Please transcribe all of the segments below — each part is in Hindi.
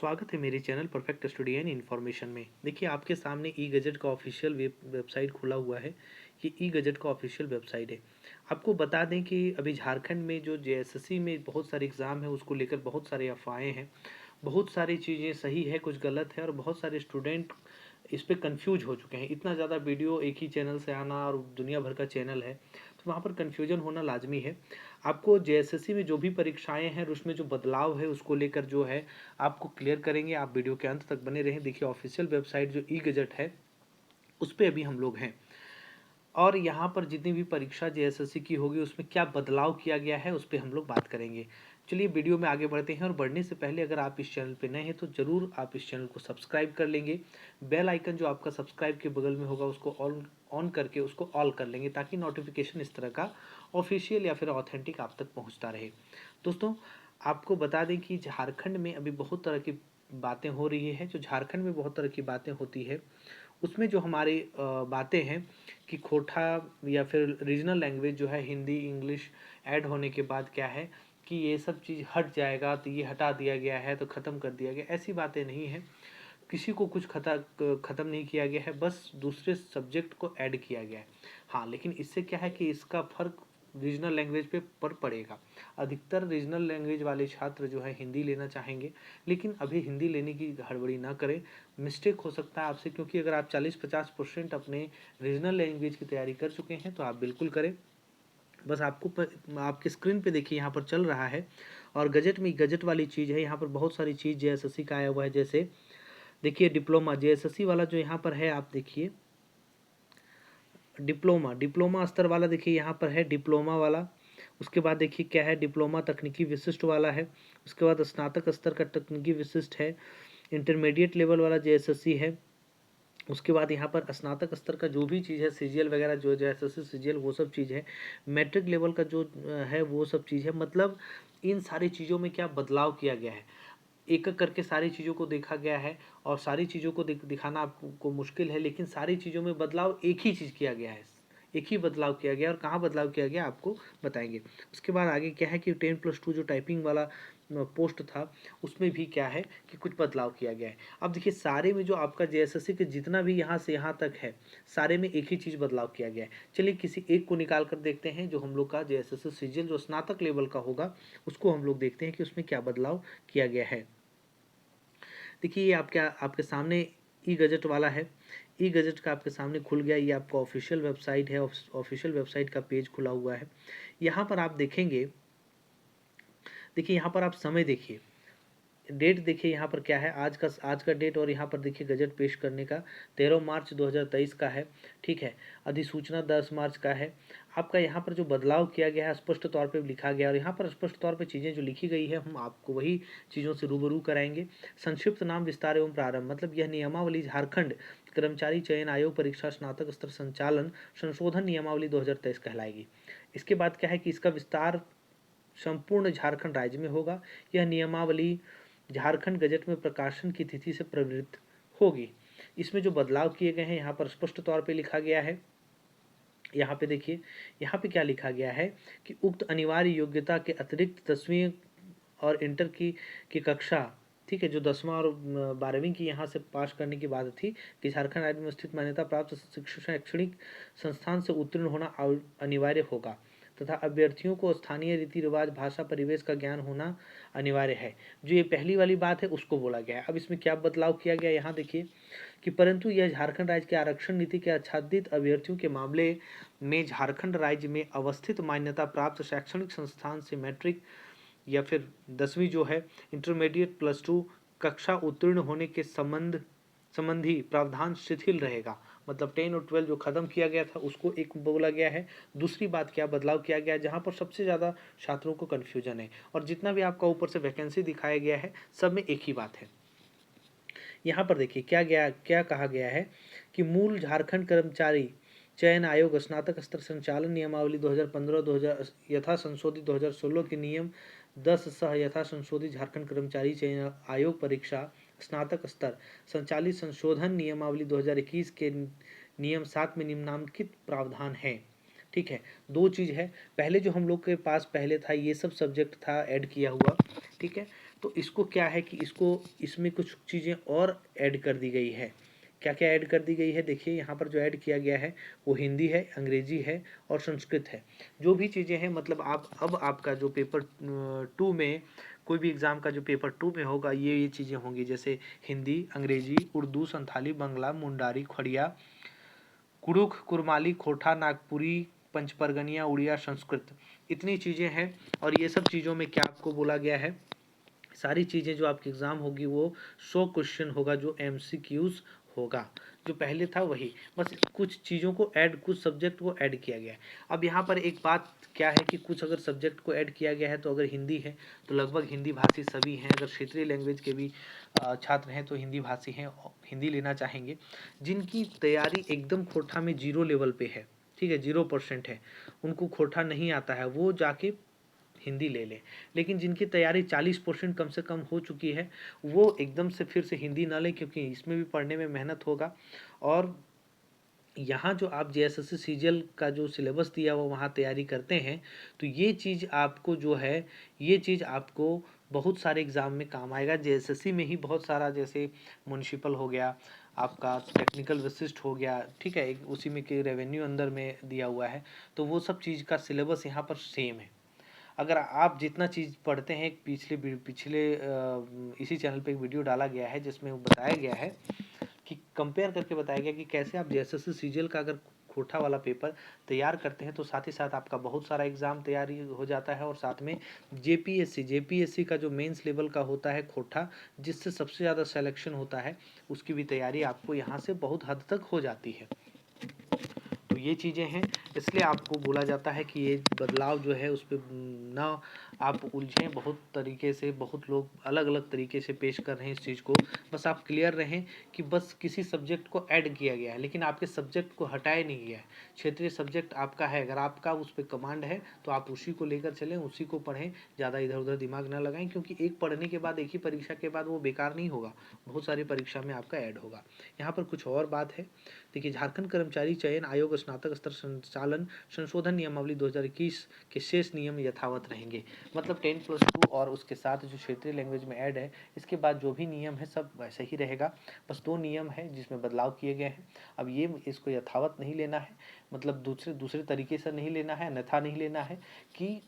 स्वागत है मेरे channel perfect study and information में। देखिए आपके सामने ई गजट का ऑफिशियल वेबसाइट खुला हुआ है। ये ई गजट का ऑफिशियल वेबसाइट है। आपको बता दें कि अभी झारखंड में जो जेएसएससी में बहुत सारे एग्ज़ाम है उसको लेकर बहुत सारे अफवाहें हैं। बहुत सारी चीज़ें सही है, कुछ गलत है और बहुत सारे स्टूडेंट इस पर कन्फ्यूज हो चुके हैं। इतना ज़्यादा वीडियो एक ही चैनल से आना और दुनिया भर का चैनल है तो वहाँ पर कन्फ्यूजन होना लाजमी है। आपको जेएसएससी में जो भी परीक्षाएं हैं उसमें जो बदलाव है उसको लेकर जो है आपको क्लियर करेंगे। आप वीडियो के अंत तक बने रहें। देखिए ऑफिशियल वेबसाइट जो ई गजट है उस पर अभी हम लोग हैं और यहाँ पर जितनी भी परीक्षा जेएसएससी की होगी उसमें क्या बदलाव किया गया है उस पर हम लोग बात करेंगे। चलिए वीडियो में आगे बढ़ते हैं और बढ़ने से पहले अगर आप इस चैनल पे नए हैं तो ज़रूर आप इस चैनल को सब्सक्राइब कर लेंगे। बेल आइकन जो आपका सब्सक्राइब के बगल में होगा उसको ऑन करके उसको ऑल कर लेंगे ताकि नोटिफिकेशन इस तरह का ऑफिशियल या फिर ऑथेंटिक आप तक पहुँचता रहे। दोस्तों आपको बता दें कि झारखंड में अभी बहुत तरह की बातें हो रही है। जो झारखंड में बहुत तरह की बातें होती है उसमें जो हमारी बातें हैं कि खोटा या फिर रीजनल लैंग्वेज जो है हिंदी इंग्लिश ऐड होने के बाद क्या है कि ये सब चीज़ हट जाएगा, तो ये हटा दिया गया है तो ख़त्म कर दिया गया। ऐसी बातें नहीं है। किसी को कुछ ख़त्म नहीं किया गया है, बस दूसरे सब्जेक्ट को ऐड किया गया है। हाँ, लेकिन इससे क्या है कि इसका फ़र्क रीजनल लैंग्वेज पे पर पड़ेगा। अधिकतर रीजनल लैंग्वेज वाले छात्र जो है हिंदी लेना चाहेंगे, लेकिन अभी हिंदी लेने की हड़बड़ी ना करें। मिस्टेक हो सकता है आपसे, क्योंकि अगर आप 40-50% अपने रीजनल लैंग्वेज की तैयारी कर चुके हैं तो आप बिल्कुल करें। बस आपके स्क्रीन पे देखिए यहाँ पर चल रहा है और गजट में गजट वाली चीज़ है। यहाँ पर बहुत सारी चीज़ जेएसएससी का आया हुआ है। जैसे देखिए डिप्लोमा जेएसएससी वाला जो यहाँ पर है, आप देखिए डिप्लोमा स्तर वाला देखिए यहाँ पर है डिप्लोमा वाला। उसके बाद देखिए क्या है, डिप्लोमा तकनीकी विशिष्ट वाला है। उसके बाद स्नातक स्तर का तकनीकी विशिष्ट है। इंटरमीडिएट लेवल वाला जेएसएससी है। उसके बाद यहाँ पर स्नातक स्तर का जो भी चीज़ है सीजीएल वगैरह जो जेएसएससी सीजीएल वो सब चीज़ है। मैट्रिक लेवल का जो है वो सब चीज़ है। मतलब इन सारी चीज़ों में क्या बदलाव किया गया है, एक एक करके सारी चीज़ों को देखा गया है। और सारी चीज़ों को दिखाना आपको मुश्किल है, लेकिन सारी चीज़ों में बदलाव एक ही चीज़ किया गया है। एक ही बदलाव किया गया और कहाँ बदलाव किया गया आपको बताएंगे। उसके बाद आगे क्या है कि 10+2 जो टाइपिंग वाला पोस्ट था उसमें भी क्या है कि कुछ बदलाव किया गया है। अब देखिए सारे में जो आपका जेएसएससी के जितना भी यहाँ से यहाँ तक है सारे में एक ही चीज़ बदलाव किया गया है। चलिए किसी एक को निकाल कर देखते हैं। जो हम लोग का जेएसएससी सीजीएल जो स्नातक लेवल का होगा उसको हम लोग देखते हैं कि उसमें क्या बदलाव किया गया है। देखिए ये आपके सामने ई गजट वाला है। ई गजट का आपके सामने खुल गया। ये आपका ऑफिशियल वेबसाइट है। ऑफिशियल वेबसाइट का पेज खुला हुआ है। यहाँ पर आप देखेंगे, देखिए यहाँ पर आप समय देखिए, डेट देखिए यहाँ पर क्या है, आज का डेट। और यहाँ पर देखिए गजट पेश करने का 13 मार्च 2023 का है। ठीक है, अधिसूचना 10 मार्च का है। आपका यहाँ पर जो बदलाव किया गया है स्पष्ट तौर पे लिखा गया है और यहाँ पर स्पष्ट तौर पे चीज़ें जो लिखी गई है हम आपको वही चीज़ों से रूबरू कराएंगे। संक्षिप्त नाम विस्तार एवं प्रारंभ, मतलब यह नियमावली झारखंड कर्मचारी चयन आयोग परीक्षा स्नातक स्तर संचालन संशोधन नियमावली 2023 कहलाएगी। इसके बाद क्या है कि इसका विस्तार संपूर्ण झारखंड राज्य में होगा। यह नियमावली झारखंड गजट में प्रकाशन की तिथि से प्रवृत्त होगी। इसमें जो बदलाव किए गए हैं यहाँ पर स्पष्ट तौर पे लिखा गया है। यहाँ पे देखिए, यहाँ पे क्या लिखा गया है कि उक्त अनिवार्य योग्यता के अतिरिक्त 10वीं और इंटर की कक्षा, ठीक है, जो 10वां और 12वीं की यहाँ से पास करने की बात थी कि झारखंड राज्य में स्थित मान्यता प्राप्त शैक्षणिक संस्थान से उत्तीर्ण होना अनिवार्य होगा तथा अभ्यर्थियों को स्थानीय रीति रिवाज भाषा परिवेश का ज्ञान होना अनिवार्य है। जो ये पहली वाली बात है उसको बोला गया है। अब इसमें क्या बदलाव किया गया यहाँ देखिए कि परंतु यह झारखंड राज्य के आरक्षण नीति के आच्छादित अभ्यर्थियों के मामले में झारखंड राज्य में अवस्थित मान्यता प्राप्त शैक्षणिक संस्थान से मैट्रिक या फिर 10वीं जो है इंटरमीडिएट +2 कक्षा उत्तीर्ण होने के संबंधी प्रावधान शिथिल रहेगा। मतलब 10 और 12 जो खत्म किया गया था उसको एक बोला गया है। दूसरी बात क्या बदलाव किया गया है, जहाँ पर सबसे ज़्यादा छात्रों को कन्फ्यूजन है और जितना भी आपका ऊपर से वैकेंसी दिखाया गया है सब में एक ही बात है। यहाँ पर देखिए क्या कहा गया है कि मूल झारखंड कर्मचारी चयन आयोग स्नातक स्तर संचालन नियमावली 2015 यथा संशोधित 2016 के नियम 10 सह यथा संशोधित झारखंड कर्मचारी चयन आयोग परीक्षा स्नातक स्तर संचालित संशोधन नियमावली 2021 के नियम 7 में निम्नांकित प्रावधान है। ठीक है, दो चीज़ है। पहले जो हम लोग के पास पहले था ये सब सब्जेक्ट था ऐड किया हुआ, ठीक है, तो इसको क्या है कि इसमें कुछ चीज़ें और ऐड कर दी गई है। क्या क्या ऐड कर दी गई है, देखिए यहाँ पर जो ऐड किया गया है वो हिंदी है, अंग्रेजी है और संस्कृत है। जो भी चीज़ें हैं, मतलब आप अब आपका जो पेपर 2 में, कोई भी एग्ज़ाम का जो पेपर 2 में होगा, ये चीज़ें होंगी, जैसे हिंदी, अंग्रेजी, उर्दू, संथाली, बंगला, मुंडारी, खड़िया, कुड़ुख, कुरमाली, खोटा, नागपुरी, पंचपरगनिया, उड़िया, संस्कृत, इतनी चीज़ें हैं। और ये सब चीज़ों में क्या आपको बोला गया है, सारी चीज़ें जो आपकी एग्ज़ाम होगी वो 100 क्वेश्चन होगा जो MCQs होगा। जो पहले था वही, बस कुछ चीज़ों को ऐड, कुछ सब्जेक्ट को ऐड किया गया है। अब यहाँ पर एक बात क्या है कि कुछ अगर सब्जेक्ट को ऐड किया गया है, तो अगर हिंदी है तो लगभग हिंदी भाषी सभी हैं। अगर क्षेत्रीय लैंग्वेज के भी छात्र हैं तो हिंदी भाषी हैं, हिंदी लेना चाहेंगे। जिनकी तैयारी एकदम खोटा में 0 लेवल पे है, ठीक है, 0% है, उनको खोटा नहीं आता है, वो जाके हिंदी ले लें। लेकिन जिनकी तैयारी 40% कम से कम हो चुकी है, वो एकदम से फिर से हिंदी ना लें, क्योंकि इसमें भी पढ़ने में मेहनत होगा। और यहाँ जो आप JSSC सीजीएल का जो सिलेबस दिया वो वहाँ तैयारी करते हैं, तो ये चीज़ आपको जो है, ये चीज़ आपको बहुत सारे एग्ज़ाम में काम आएगा। JSSC में ही बहुत सारा, जैसे म्युनिसिपल हो गया, आपका टेक्निकल विशिष्ट हो गया, ठीक है, उसी में कि रेवेन्यू अंदर में दिया हुआ है, तो वो सब चीज़ का सिलेबस यहाँ पर सेम है। अगर आप जितना चीज़ पढ़ते हैं, पिछले इसी चैनल पे एक वीडियो डाला गया है जिसमें बताया गया है कि कंपेयर करके बताया गया कि कैसे आप JSSC सीजीएल का अगर खोटा वाला पेपर तैयार करते हैं, तो साथ ही साथ आपका बहुत सारा एग्जाम तैयारी हो जाता है। और साथ में जेपीएससी का जो मेंस लेवल का होता है खोटा, जिससे सबसे ज़्यादा सिलेक्शन होता है, उसकी भी तैयारी आपको यहाँ से बहुत हद तक हो जाती है। तो ये चीज़ें हैं, इसलिए आपको बोला जाता है कि ये बदलाव जो है उस पर ना आप उलझें। बहुत तरीके से बहुत लोग अलग अलग तरीके से पेश कर रहे हैं इस चीज़ को, बस आप क्लियर रहें कि बस किसी सब्जेक्ट को ऐड किया गया है, लेकिन आपके सब्जेक्ट को हटाया नहीं गया है। क्षेत्रीय सब्जेक्ट आपका है, अगर आपका उस पर कमांड है तो आप उसी को लेकर चलें, उसी को पढ़ें, ज़्यादा इधर उधर दिमाग ना लगाएं, क्योंकि एक पढ़ने के बाद, एक ही परीक्षा के बाद वो बेकार नहीं होगा, बहुत सारी परीक्षा में आपका ऐड होगा। यहाँ पर कुछ और बात है, देखिए, झारखंड कर्मचारी चयन आयोग स्नातक स्तर संचालन संशोधन नियमावली 2021 के शेष नियम यथावत रहेंगे। मतलब 10+2 और उसके साथ जो क्षेत्रीय लैंग्वेज में ऐड है, इसके बाद जो भी नियम है सब वैसे ही रहेगा। बस 2 नियम है जिसमें बदलाव किए गए हैं। अब ये इसको यथावत नहीं लेना है, मतलब दूसरे तरीके से नहीं लेना है, अन्यथा नहीं लेना है कि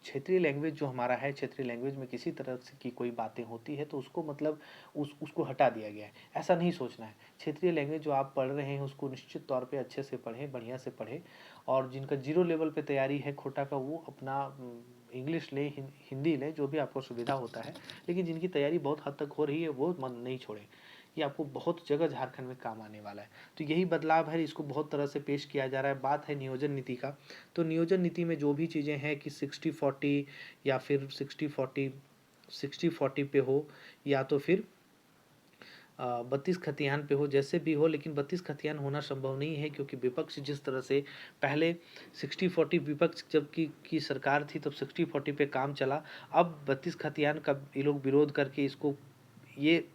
क्षेत्रीय लैंग्वेज जो हमारा है, क्षेत्रीय लैंग्वेज में किसी तरह से की कोई बातें होती है तो उसको मतलब उसको हटा दिया गया है, ऐसा नहीं सोचना है। क्षेत्रीय लैंग्वेज जो आप पढ़ रहे हैं उसको निश्चित तौर पे अच्छे से पढ़ें, बढ़िया से पढ़ें। और जिनका 0 लेवल पे तैयारी है खोटा का, वो अपना इंग्लिश ले, हिंदी ले, जो भी आपको सुविधा होता है। लेकिन जिनकी तैयारी बहुत हद तक हो रही है वो मन नहीं छोड़े, ये आपको बहुत जगह झारखंड में काम आने वाला है। तो यही बदलाव है, इसको बहुत तरह से पेश किया जा रहा है। बात है नियोजन नीति का, तो नियोजन नीति में जो भी चीज़ें हैं कि 60-40 या फिर 60-40 पे हो, या तो फिर 32 खतियान पे हो, जैसे भी हो, लेकिन 32 खतियान होना संभव नहीं है, क्योंकि विपक्ष जिस तरह से पहले 60-40 विपक्ष जब की सरकार थी तब 60-40 पे काम चला। अब 32 खतियान का ये लोग विरोध करके इसको, ये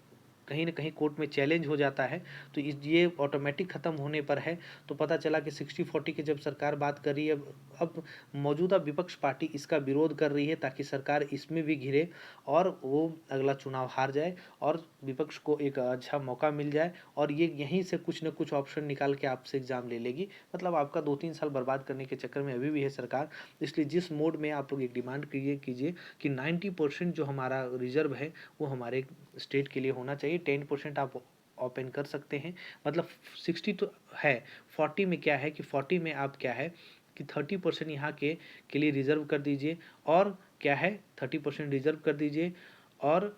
कहीं ना कहीं कोर्ट में चैलेंज हो जाता है, तो ये ऑटोमेटिक ख़त्म होने पर है। तो पता चला कि 60-40 की जब सरकार बात कर रही है, अब मौजूदा विपक्ष पार्टी इसका विरोध कर रही है, ताकि सरकार इसमें भी घिरे और वो अगला चुनाव हार जाए और विपक्ष को एक अच्छा मौका मिल जाए, और ये यहीं से कुछ न कुछ ऑप्शन निकाल के आपसे एग्ज़ाम ले लेगी। मतलब आपका 2-3 साल बर्बाद करने के चक्कर में अभी भी है सरकार। इसलिए जिस मोड में आप लोग एक डिमांड कीजिए कि 90% जो हमारा रिजर्व है वो हमारे स्टेट के लिए होना चाहिए। 10% आप ओपन कर सकते हैं, मतलब 60 तो है, 40 में क्या है कि 40 में आप क्या है कि 30% यहाँ के लिए रिजर्व कर दीजिए, और क्या है 30% रिजर्व कर दीजिए और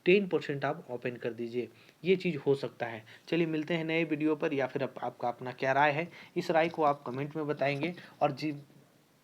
10% आप ओपन कर दीजिए। ये चीज़ हो सकता है। चलिए मिलते हैं नए वीडियो पर, या फिर आपका अपना क्या राय है, इस राय को आप कमेंट में बताएंगे। और जी,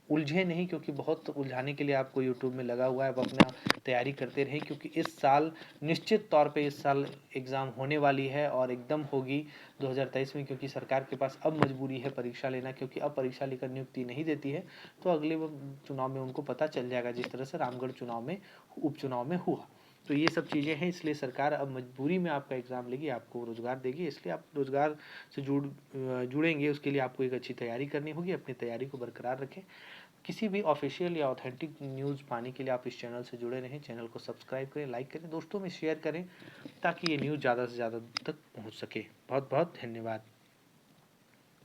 उलझे नहीं, क्योंकि बहुत उलझाने के लिए आपको यूट्यूब में लगा हुआ है। अब अपना तैयारी करते रहें, क्योंकि इस साल निश्चित तौर पे इस साल एग्ज़ाम होने वाली है, और एकदम होगी 2023 में, क्योंकि सरकार के पास अब मजबूरी है परीक्षा लेना, क्योंकि अब परीक्षा लेकर नियुक्ति नहीं देती है, तो अगले चुनाव में उनको पता चल जाएगा, जिस तरह से रामगढ़ चुनाव में, उपचुनाव में हुआ। तो ये सब चीज़ें हैं, इसलिए सरकार अब मजबूरी में आपका एग्ज़ाम लेगी, आपको रोज़गार देगी। इसलिए आप रोज़गार से जुड़ेंगे, उसके लिए आपको एक अच्छी तैयारी करनी होगी। अपनी तैयारी को बरकरार रखें। किसी भी ऑफिशियल या ऑथेंटिक न्यूज़ पाने के लिए आप इस चैनल से जुड़े रहें। चैनल को सब्सक्राइब करें, लाइक करें, दोस्तों में शेयर करें ताकि ये न्यूज़ ज़्यादा से ज़्यादा तक पहुंच सके। बहुत बहुत धन्यवाद।